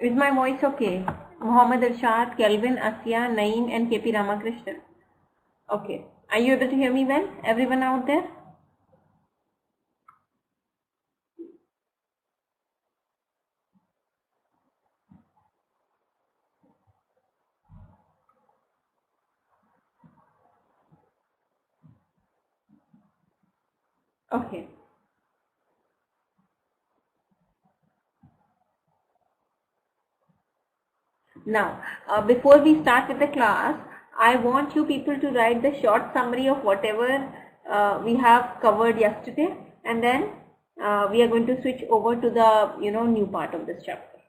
Is my voice okay? Muhammad Irshad, Kelvin, Asya, Naeem, and KP Ramakrishnan. Okay. Are you able to hear me well? Everyone out there? Okay. Now, before we start with the class, I want you people to write the short summary of whatever we have covered yesterday, and then we are going to switch over to the new part of this chapter.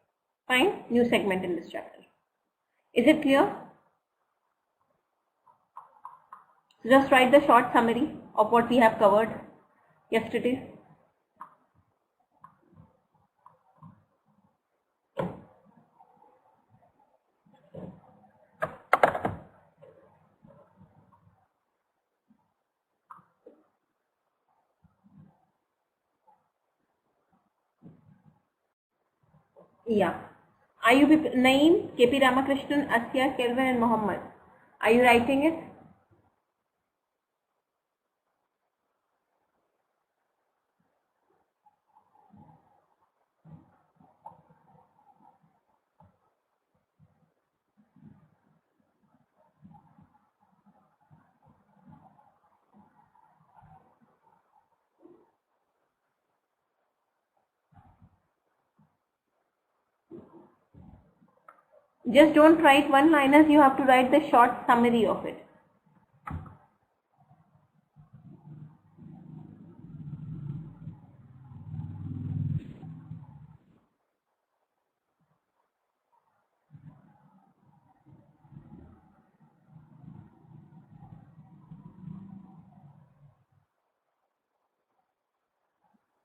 Fine, new segment in this chapter. Is it clear? Just write the short summary of what we have covered yesterday. Yeah. Are you Naeem, KP Ramakrishnan, Asya, Kelvin, and Mohammed? Are you writing it? Just don't write one-liners, you have to write the short summary of it.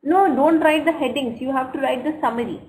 No, don't write the headings, you have to write the summary.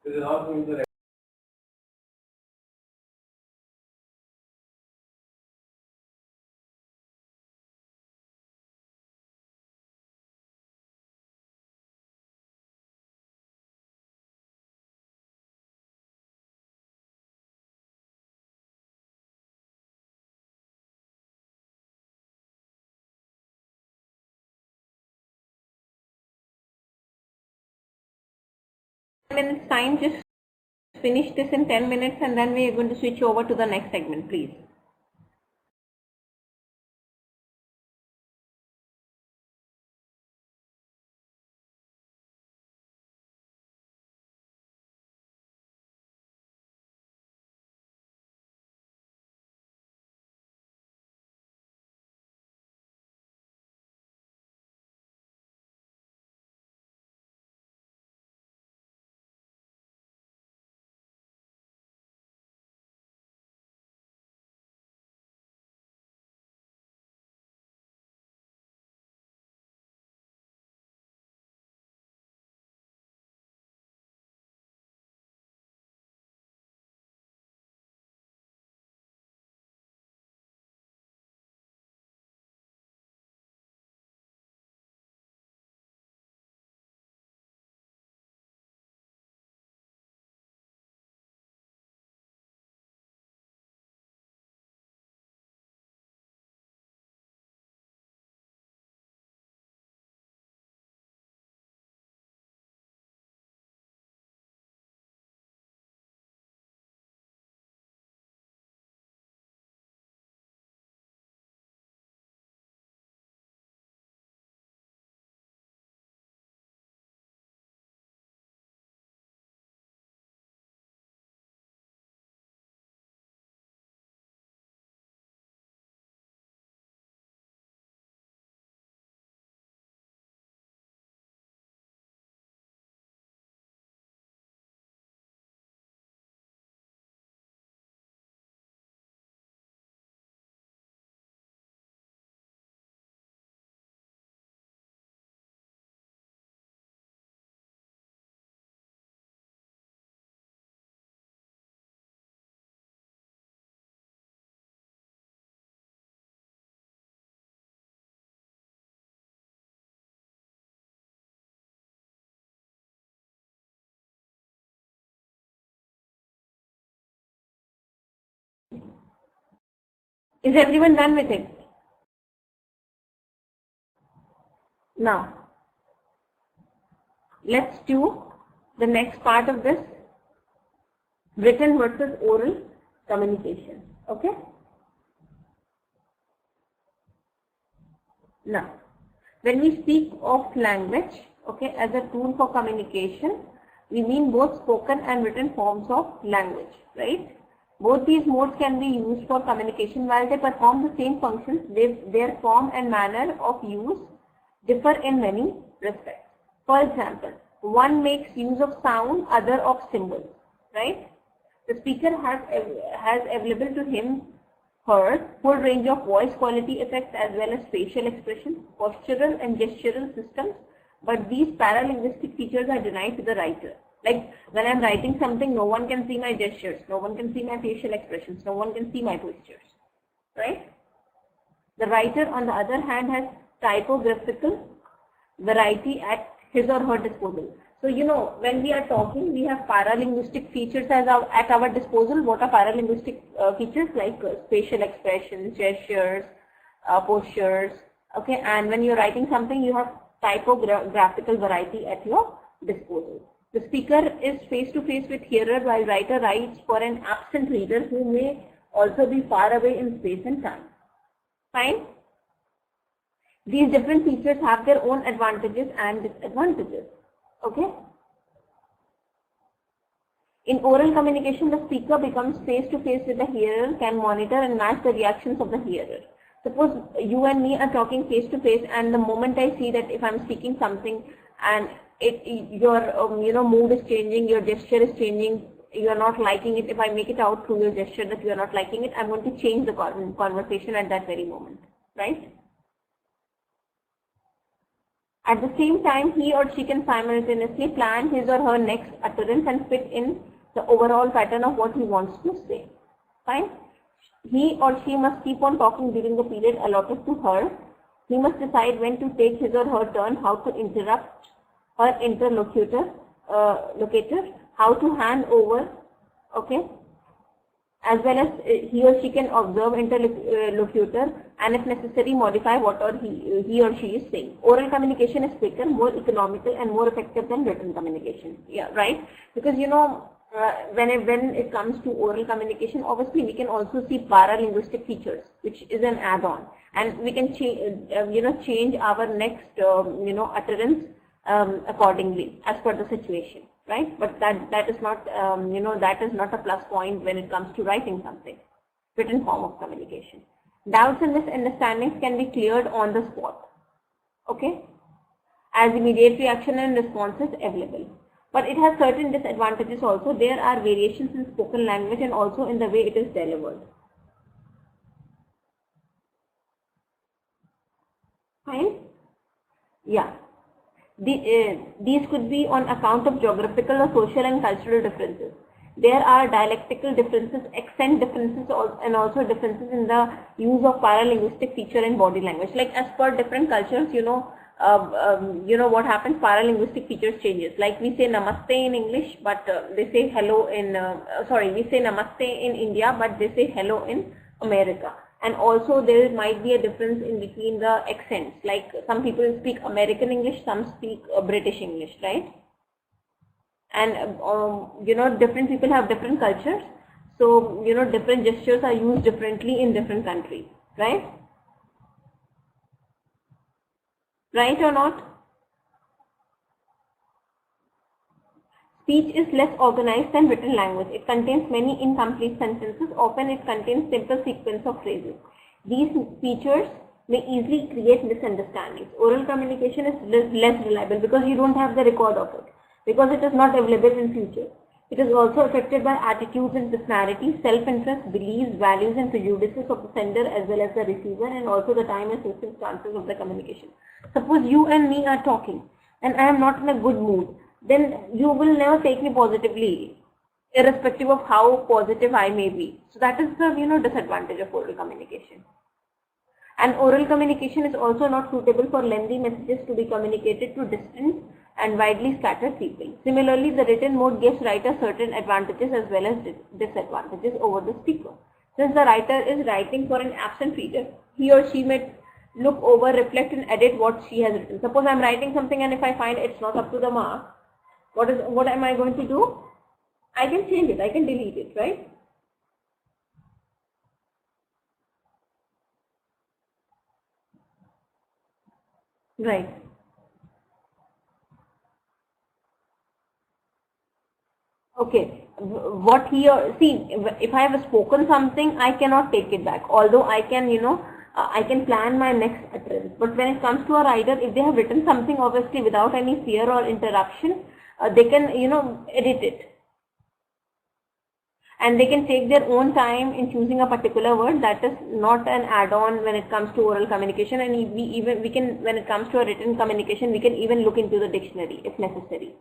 This is not going to Minutes time, just finish this in 10 minutes and then we are going to switch over to the next segment, please. Is everyone done with it? Now, let's do the next part of this, written versus oral communication. Okay? Now, when we speak of language, okay, as a tool for communication, we mean both spoken and written forms of language, right? Both these modes can be used for communication. While they perform the same functions, their form and manner of use differ in many respects. For example, one makes use of sound, other of symbols, right? The speaker has available to him, her, full range of voice quality effects as well as facial expressions, postural and gestural systems, but these paralinguistic features are denied to the writer. Like when I'm writing something, no one can see my gestures, no one can see my facial expressions, no one can see my postures, right? The writer, on the other hand, has typographical variety at his or her disposal. So, you know, when we are talking, we have paralinguistic features at our disposal. What are paralinguistic features? Like facial expressions, gestures, postures, okay? And when you're writing something, you have typographical variety at your disposal. The speaker is face to face with hearer, while writer writes for an absent reader who may also be far away in space and time. Fine? These different features have their own advantages and disadvantages. Okay? In oral communication, the speaker becomes face to face with the hearer, can monitor and match the reactions of the hearer. Suppose you and me are talking face to face, and the moment I see that if I'm speaking something and your mood is changing, your gesture is changing, you are not liking it, if I make it out through your gesture that you are not liking it, I'm going to change the conversation at that very moment, right? At the same time, he or she can simultaneously plan his or her next utterance and fit in the overall pattern of what he wants to say. Fine? He or she must keep on talking during the period allotted to her. He must decide when to take his or her turn, how to interrupt her interlocutor, how to hand over, okay, as well as he or she can observe interlocutor and if necessary modify what he or she is saying. Oral communication is quicker, more economical and more effective than written communication. Yeah, right? Because you know, when it comes to oral communication, obviously we can also see paralinguistic features, which is an add-on, and we can change our next utterance accordingly as per the situation, right? But that is not that is not a plus point when it comes to writing something, written form of communication. Doubts and misunderstandings can be cleared on the spot, okay, as immediate reaction and response is available. But it has certain disadvantages also. There are variations in spoken language and also in the way it is delivered. Fine? Yeah. These could be on account of geographical or social and cultural differences. There are dialectical differences, accent differences, and also differences in the use of paralinguistic feature in body language. Like as per different cultures, what happens, paralinguistic features changes. Like we say namaste in English, but they say hello in, we say namaste in India, but they say hello in America. And also there might be a difference in between the accents. Like some people speak American English, some speak British English, right? And different people have different cultures. So, different gestures are used differently in different countries, right? Right or not? Speech is less organized than written language. It contains many incomplete sentences. Often it contains simple sequence of phrases. These features may easily create misunderstandings. Oral communication is less reliable because you don't have the record of it, because it is not available in future. It is also affected by attitudes and personality, self-interest, beliefs, values and prejudices of the sender as well as the receiver, and also the time and circumstances of the communication. Suppose you and me are talking and I am not in a good mood, then you will never take me positively, irrespective of how positive I may be. So that is the disadvantage of oral communication. And oral communication is also not suitable for lengthy messages to be communicated to distant and widely scattered people. Similarly, the written mode gives writer certain advantages as well as disadvantages over the speaker. Since the writer is writing for an absent reader, he or she may look over, reflect and edit what she has written. Suppose I am writing something and if I find it's not up to the mark, what am I going to do? I can change it, I can delete it, right? Right. Okay. What he or see, if I have spoken something, I cannot take it back. Although I can, I can plan my next utterance. But when it comes to a writer, if they have written something obviously without any fear or interruption, they can, edit it. And they can take their own time in choosing a particular word. That is not an add-on when it comes to oral communication. And we can, when it comes to a written communication, we can even look into the dictionary if necessary,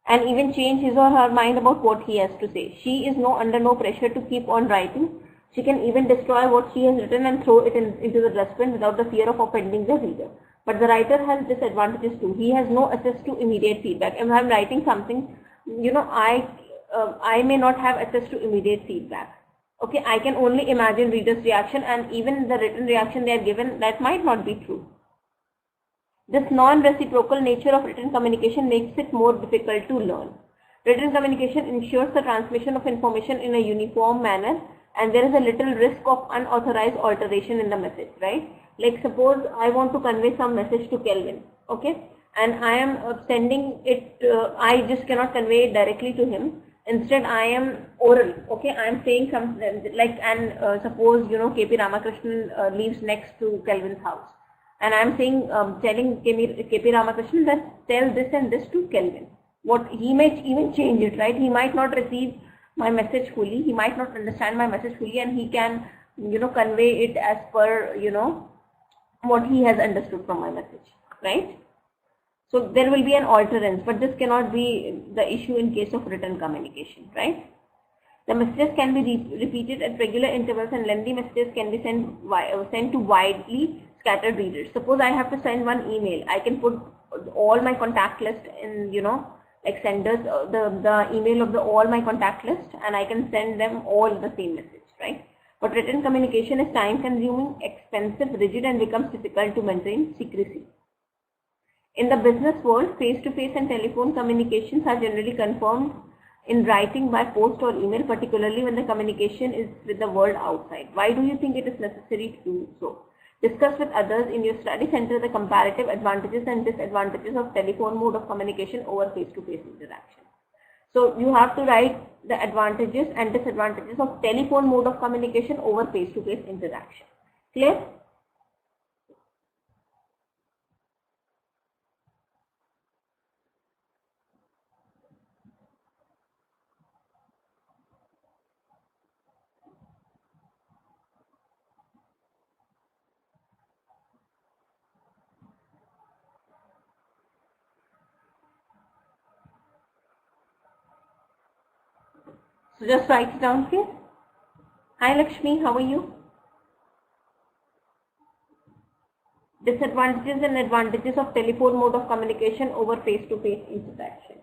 and even change his or her mind about what he has to say. She is under no pressure to keep on writing. She can even destroy what she has written and throw it into the dustbin without the fear of offending the reader. But the writer has disadvantages too. He has no access to immediate feedback. If I am writing something, I may not have access to immediate feedback. Okay, I can only imagine reader's reaction, and even the written reaction they are given, that might not be true. This non-reciprocal nature of written communication makes it more difficult to learn. Written communication ensures the transmission of information in a uniform manner, and there is a little risk of unauthorized alteration in the message, right? Like suppose I want to convey some message to Kelvin, okay, and I am sending it, I just cannot convey it directly to him. Instead, I am oral, okay, I am saying something like, and suppose, KP Ramakrishnan lives next to Kelvin's house. And I am saying, telling KP Ramakrishnan that tell this and this to Kelvin. What he may even change it, right? He might not receive my message fully. He might not understand my message fully, and he can, convey it as per, what he has understood from my message, right? So there will be an alterance, but this cannot be the issue in case of written communication, right? The messages can be repeated at regular intervals, and lengthy messages can be sent to widely scattered readers. Suppose I have to send one email, I can put all my contact list in, like senders, the email of all my contact list, and I can send them all the same message, right? But written communication is time consuming, expensive, rigid, and becomes difficult to maintain secrecy. In the business world, face-to-face and telephone communications are generally confirmed in writing by post or email, particularly when the communication is with the world outside. Why do you think it is necessary to do so? Discuss with others in your study center the comparative advantages and disadvantages of telephone mode of communication over face-to-face interaction. So you have to write the advantages and disadvantages of telephone mode of communication over face-to-face interaction. Clear? So just write it down here. Hi Lakshmi, how are you? Disadvantages and advantages of telephone mode of communication over face-to-face interaction.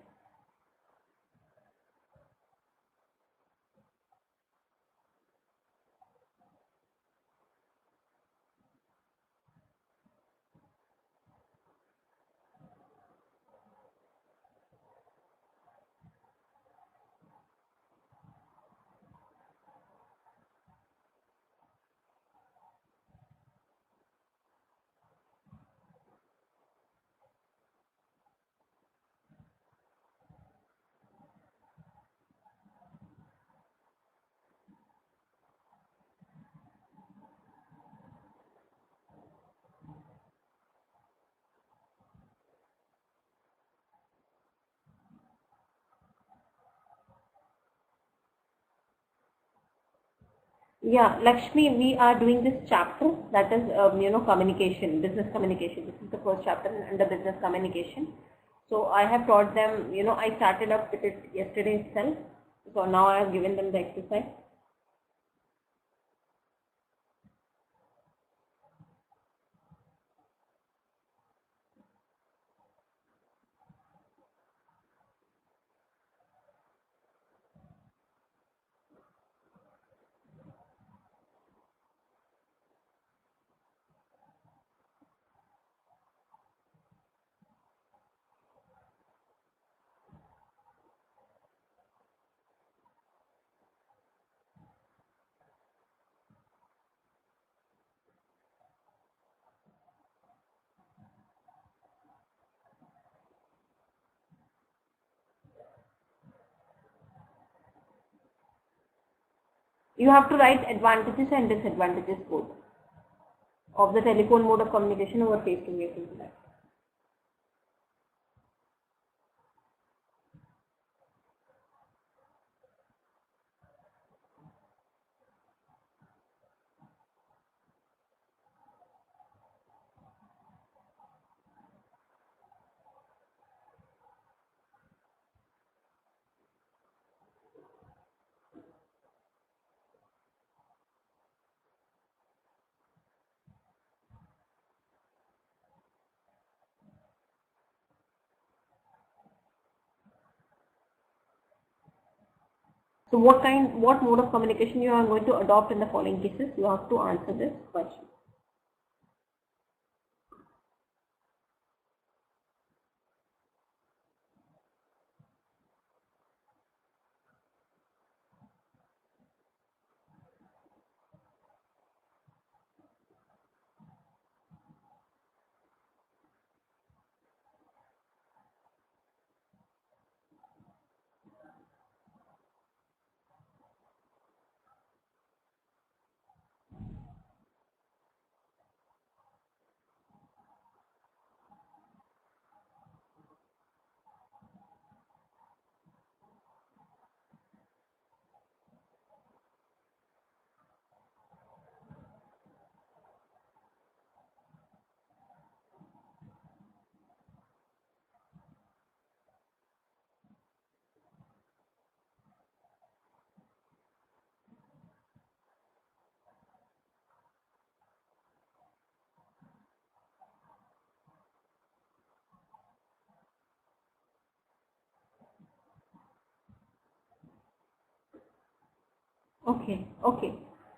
Yeah, Lakshmi, we are doing this chapter that is, communication, business communication. This is the first chapter under business communication. So I have taught them, I started up with it yesterday itself. So now I have given them the exercise. You have to write advantages and disadvantages both of the telephone mode of communication over face-to-face interaction. So what mode of communication you are going to adopt in the following cases? You have to answer this question. Okay.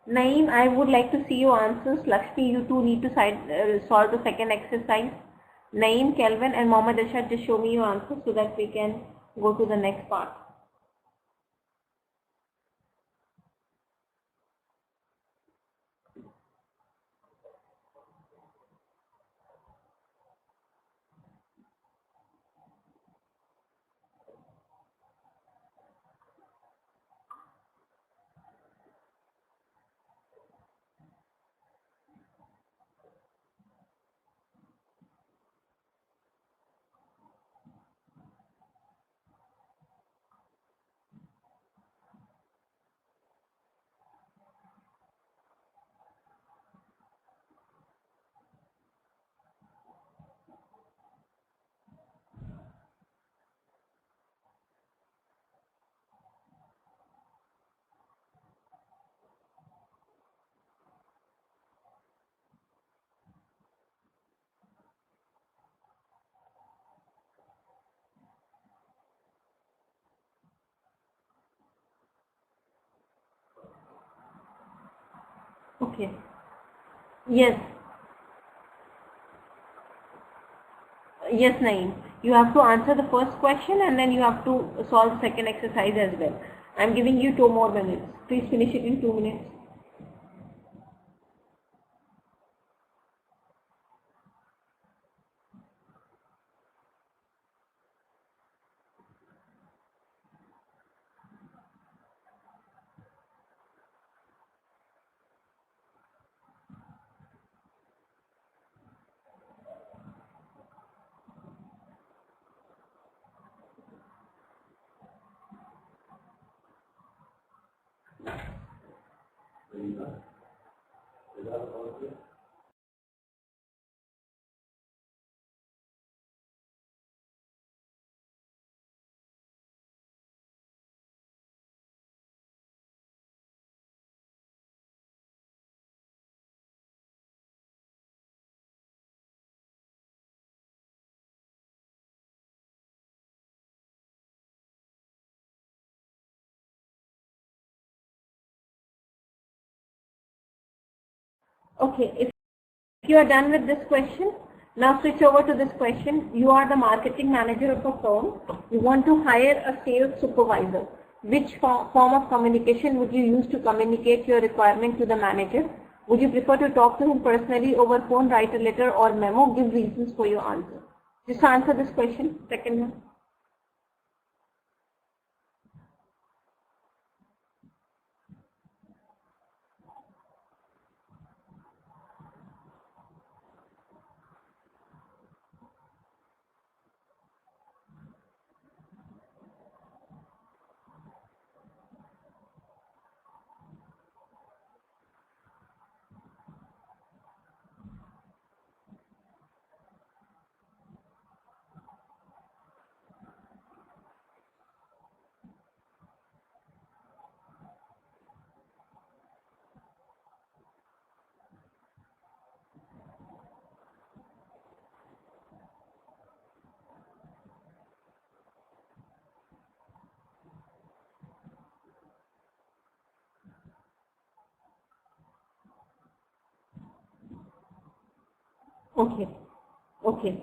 Naeem, I would like to see your answers. Lakshmi, you two need to solve the second exercise. Naeem, Kelvin and Mohammed Irshad, just show me your answers so that we can go to the next part. Okay. Yes. Yes, Naeem. You have to answer the first question and then you have to solve the second exercise as well. I'm giving you 2 more minutes. Please finish it in 2 minutes. Okay, if you are done with this question, now switch over to this question. You are the marketing manager of a firm. You want to hire a sales supervisor. Which form of communication would you use to communicate your requirement to the manager? Would you prefer to talk to him personally over phone, write a letter or memo? Give reasons for your answer. Just answer this question, second one. Okay. Okay.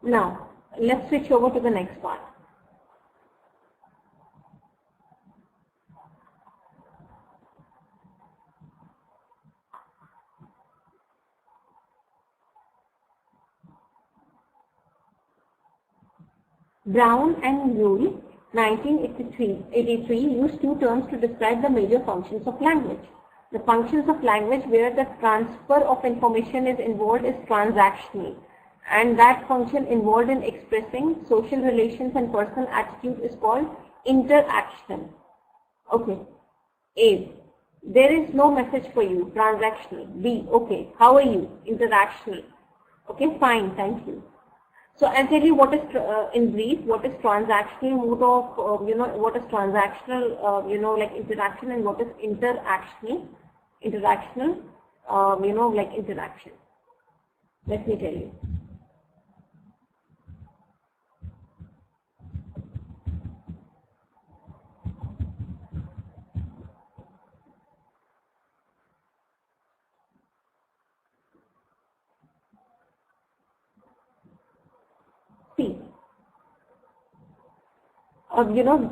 Now, let's switch over to the next part. Brown and Rule, 1983, used two terms to describe the major functions of language. The functions of language where the transfer of information is involved is transactional, and that function involved in expressing social relations and personal attitude is called interactional. Okay. A. There is no message for you, transactional. B. Okay. How are you? Interactional. Okay, fine, thank you. So I'll tell you what is, in brief, what is transactional mode of, what is transactional, like interaction, and what is interactional, like interaction. Let me tell you. See,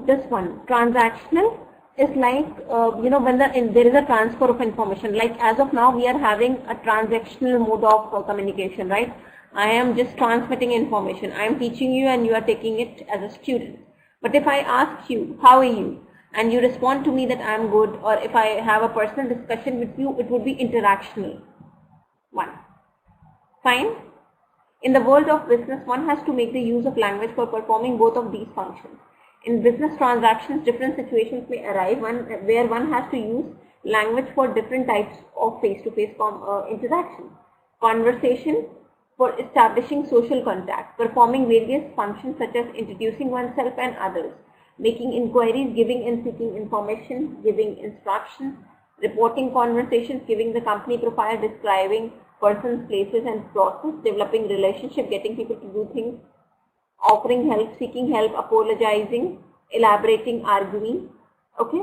this one, transactional is like, when there is a transfer of information. Like as of now, we are having a transactional mode of communication, right? I am just transmitting information. I am teaching you and you are taking it as a student. But if I ask you, how are you? And you respond to me that I am good, or if I have a personal discussion with you, it would be interactional. One. Fine? In the world of business, one has to make the use of language for performing both of these functions. In business transactions, different situations may arise where one has to use language for different types of face-to-face interaction. Conversation for establishing social contact, performing various functions such as introducing oneself and others, making inquiries, giving and seeking information, giving instructions, reporting conversations, giving the company profile, describing persons, places and process, developing relationship, getting people to do things, offering help, seeking help, apologizing, elaborating, arguing, okay,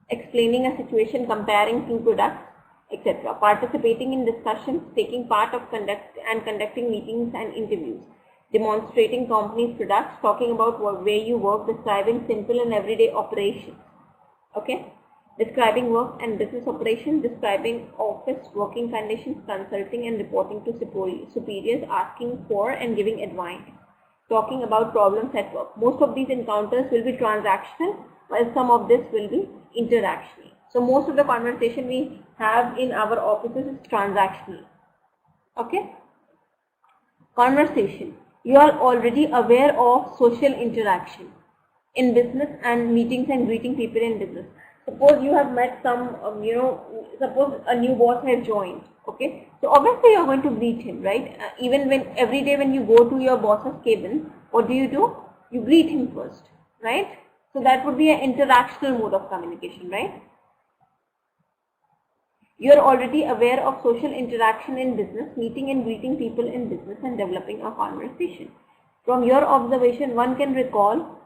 explaining a situation, comparing two products, etc. Participating in discussions, taking part of conducting meetings and interviews, demonstrating company's products, talking about where you work, describing simple and everyday operations, okay. Describing work and business operations, describing office working conditions, consulting and reporting to superiors, asking for and giving advice, talking about problems at work. Most of these encounters will be transactional, while some of this will be interactional. So most of the conversation we have in our offices is transactional. Okay? Conversation. You are already aware of social interaction in business and meetings and greeting people in business. Suppose you have met some, suppose a new boss has joined, okay? So obviously you are going to greet him, right? Even when every day when you go to your boss's cabin, what do? You greet him first, right? So that would be an interactional mode of communication, right? You are already aware of social interaction in business, meeting and greeting people in business and developing a conversation. From your observation, one can recall,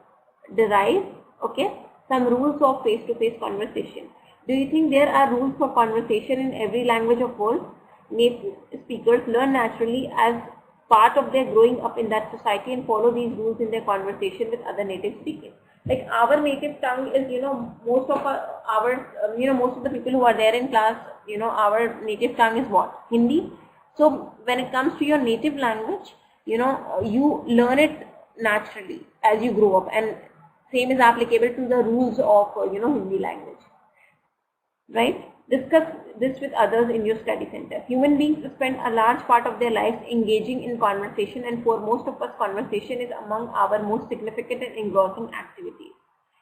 derive, okay, some rules of face-to-face conversation. Do you think there are rules for conversation in every language of world? Native speakers learn naturally as part of their growing up in that society and follow these rules in their conversation with other native speakers. Like our native tongue is, most of most of the people who are there in class, our native tongue is what? Hindi. So when it comes to your native language, you learn it naturally as you grow up, and same is applicable to the rules of, Hindi language, right? Discuss this with others in your study center. Human beings spend a large part of their lives engaging in conversation, and for most of us, conversation is among our most significant and engrossing activities.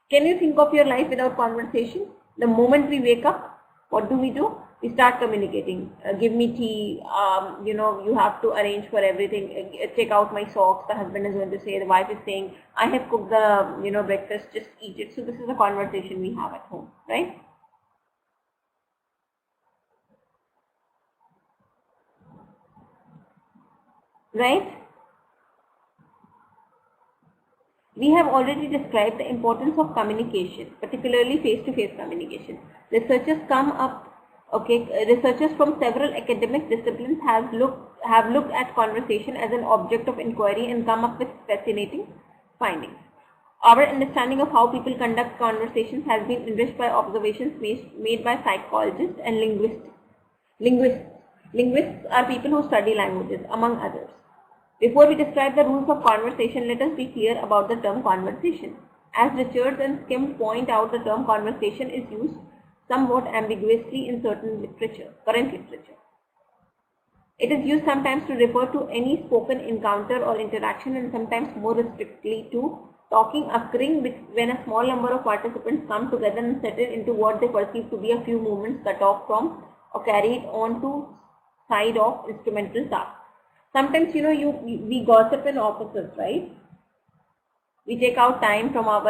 Can you think of your life without conversation? The moment we wake up, what do? We start communicating. Give me tea, you have to arrange for everything. Take out my socks, the husband is going to say, the wife is saying, I have cooked the, breakfast, just eat it. So this is a conversation we have at home, right? Right? We have already described the importance of communication, particularly face-to-face communication. Researchers from several academic disciplines have looked at conversation as an object of inquiry and come up with fascinating findings. Our understanding of how people conduct conversations has been enriched by observations made by psychologists and linguists. Linguists are people who study languages, among others. Before we describe the rules of conversation, let us be clear about the term conversation. As Richards and Skim point out, the term conversation is used somewhat ambiguously in certain current literature. It is used sometimes to refer to any spoken encounter or interaction, and sometimes more strictly to talking occurring when a small number of participants come together and settle into what they perceive to be a few movements cut off from or carried on to side of instrumental tasks. Sometimes, we gossip in offices, right? We take out time from our,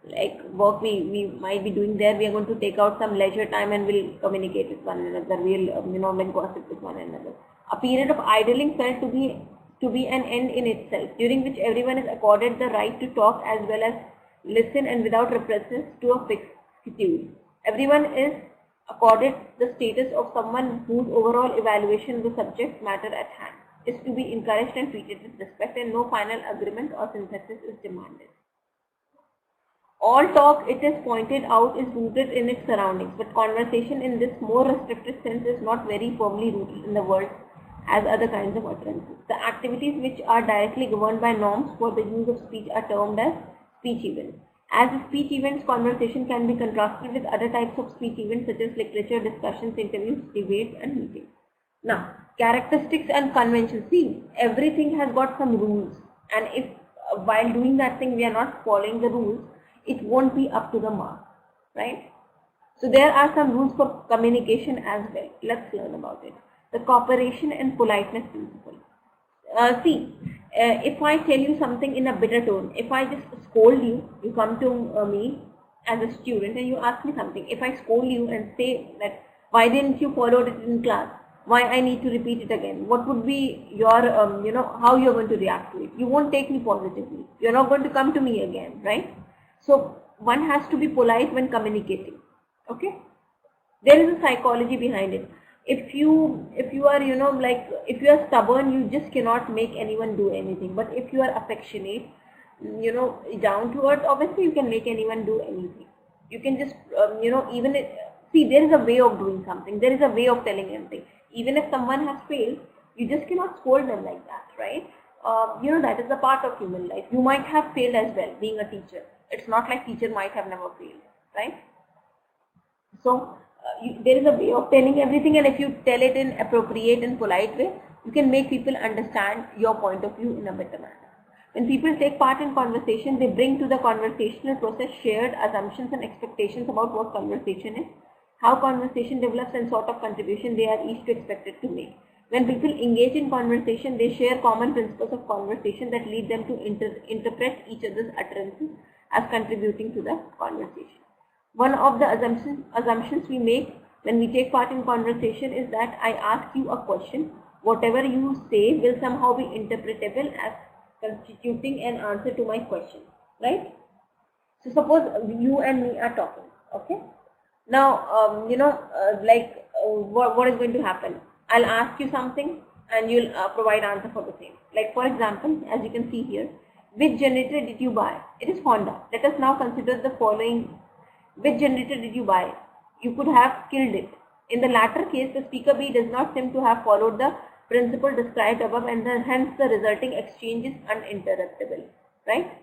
like work we might be doing there. We are going to take out some leisure time and we'll communicate with one another. We'll gossip with one another. A period of idling felt to be an end in itself, during which everyone is accorded the right to talk as well as listen and without references to a fixed schedule. Everyone is accorded the status of someone whose overall evaluation of the subject matter at hand is to be encouraged and treated with respect, and no final agreement or synthesis is demanded. All talk, it is pointed out, is rooted in its surroundings, but conversation in this more restricted sense is not very firmly rooted in the world as other kinds of utterances. The activities which are directly governed by norms for the use of speech are termed as speech events. As speech events, conversation can be contrasted with other types of speech events such as literature, discussions, interviews, debates, and meetings. Now, characteristics and conventions. See, everything has got some rules, and if while doing that thing we are not following the rules, it won't be up to the mark, right? So there are some rules for communication as well. Let's learn about it. The cooperation and politeness principle. If I tell you something in a bitter tone, if I just scold you, you come to me as a student and you ask me something. If I scold you and say that, why didn't you follow it in class? Why I need to repeat it again? What would be your, how you're going to react to it? You won't take me positively. You're not going to come to me again, right? So one has to be polite when communicating. Okay? There is a psychology behind it. If you are, if you are stubborn, you just cannot make anyone do anything. But if you are affectionate, down to earth, obviously you can make anyone do anything. You can just, there is a way of doing something. There is a way of telling anything. Even if someone has failed, you just cannot scold them like that, right? That is a part of human life. You might have failed as well, being a teacher. It's not like teacher might have never failed, right? So, there is a way of telling everything, and if you tell it in appropriate and polite way, you can make people understand your point of view in a better manner. When people take part in conversation, they bring to the conversational process shared assumptions and expectations about what conversation is, how conversation develops, and sort of contribution they are each expected to make. When people engage in conversation, they share common principles of conversation that lead them to interpret each other's utterances as contributing to the conversation. One of the assumptions we make when we take part in conversation is that I ask you a question. Whatever you say will somehow be interpretable as constituting an answer to my question, right? So suppose you and me are talking, okay? Now, what is going to happen? I'll ask you something and you'll provide answer for the same. Like for example, as you can see here, which generator did you buy? It is Honda. Let us now consider the following. Which generator did you buy? You could have killed it. In the latter case, the speaker B does not seem to have followed the principle described above, and hence the resulting exchange is uninterruptible, right?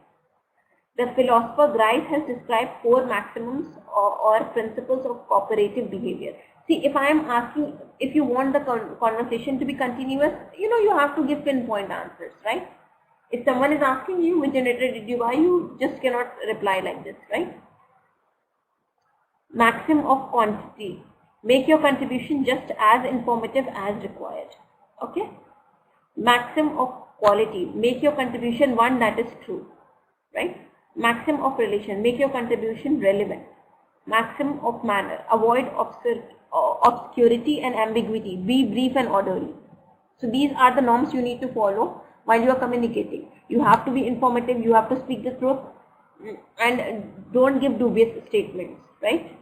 The philosopher Grice has described 4 maxims or principles of cooperative behavior. See, if I am asking, if you want the conversation to be continuous, you have to give pinpoint answers, right? If someone is asking you which generator did you buy, you just cannot reply like this, right? Maxim of quantity. Make your contribution just as informative as required. Okay? Maxim of quality. Make your contribution one that is true. Right? Maxim of relation. Make your contribution relevant. Maxim of manner. Avoid obscurity and ambiguity. Be brief and orderly. So these are the norms you need to follow while you are communicating. You have to be informative, you have to speak the truth, and don't give dubious statements, right?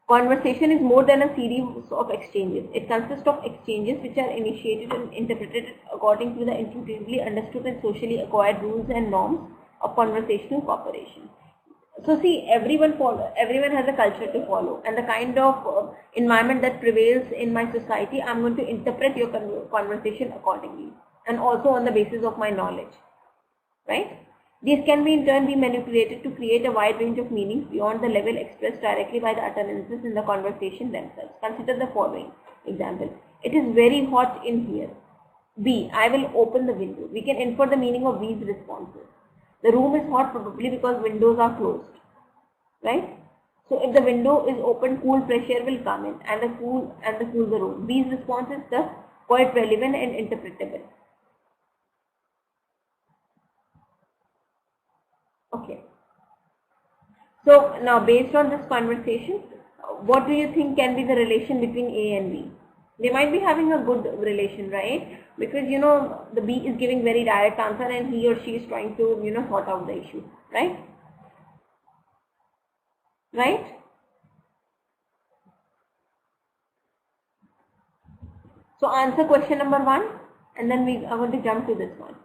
Conversation is more than a series of exchanges. It consists of exchanges which are initiated and interpreted according to the intuitively understood and socially acquired rules and norms of conversational cooperation. So see, everyone has a culture to follow, and the kind of environment that prevails in my society, I'm going to interpret your conversation accordingly, and also on the basis of my knowledge, right? These can be in turn be manipulated to create a wide range of meanings beyond the level expressed directly by the utterances in the conversation themselves. Consider the following example. It is very hot in here. B. I will open the window. We can infer the meaning of B's responses. The room is hot probably because windows are closed, right? So if the window is open, cool fresh air will come in and cool the room. B's response is thus quite relevant and interpretable. Okay. So now based on this conversation, what do you think can be the relation between A and B? They might be having a good relation, right? Because the B is giving very direct answer and he or she is trying to sort out the issue, right? Right? So answer question number 1 and then we are going to jump to this one.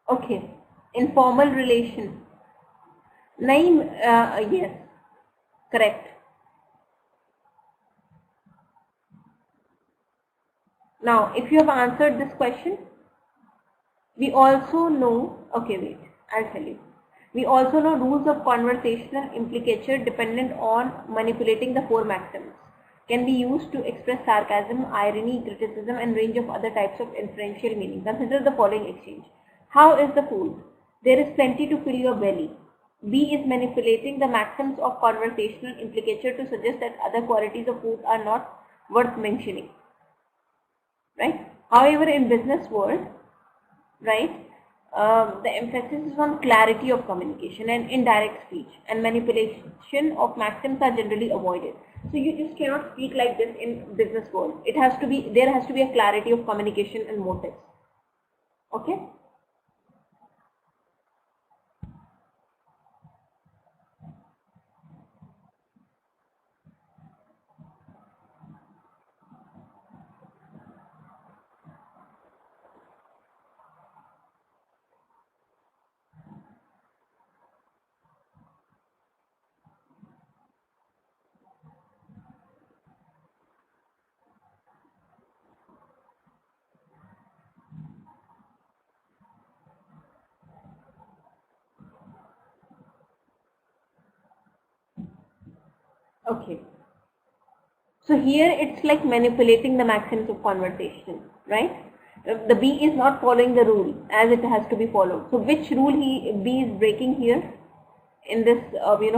Okay, informal relation. Naim, yes, correct. Now, if you have answered this question, we also know, okay, wait, I'll tell you. We also know rules of conversational implicature dependent on manipulating the 4 maxims can be used to express sarcasm, irony, criticism, and range of other types of inferential meaning. Consider the following exchange. How is the food? There is plenty to fill your belly. B is manipulating the maxims of conversational implicature to suggest that other qualities of food are not worth mentioning. Right? However, in business world, right, the emphasis is on clarity of communication and indirect speech, and manipulation of maxims are generally avoided. So you just cannot speak like this in business world. There has to be a clarity of communication and motives. Okay. Okay. So here it's like manipulating the maxims of conversation, right? The B is not following the rule as it has to be followed. So which rule B is breaking here in this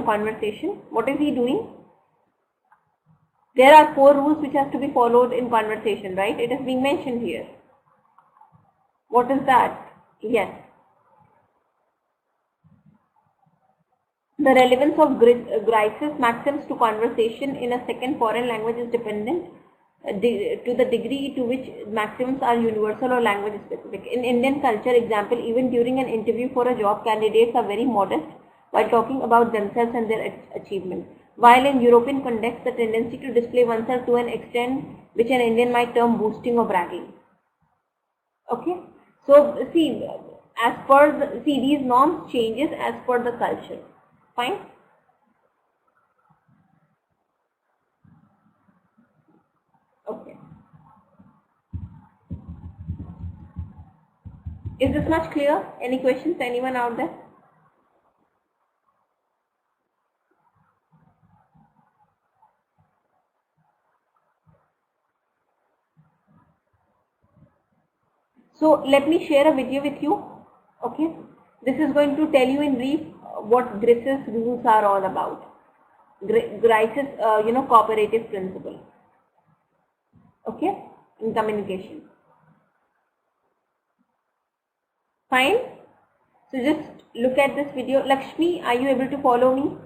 conversation? What is he doing? There are 4 rules which has to be followed in conversation, right? It is being mentioned here. What is that? Yes. The relevance of Grice's maxims to conversation in a second foreign language is dependent to the degree to which maxims are universal or language specific. In Indian culture, example, even during an interview for a job, candidates are very modest while talking about themselves and their achievements. While in European context, the tendency to display oneself to an extent which an Indian might term boosting or bragging. Okay. So see, as per the, see, these norms changes as per the culture. Fine. Okay. Is this much clear? Any questions? Anyone out there? So let me share a video with you. Okay. This is going to tell you in brief what Grice's rules are all about. Grice's, cooperative principle. Okay. In communication. Fine. So just look at this video. Lakshmi, are you able to follow me?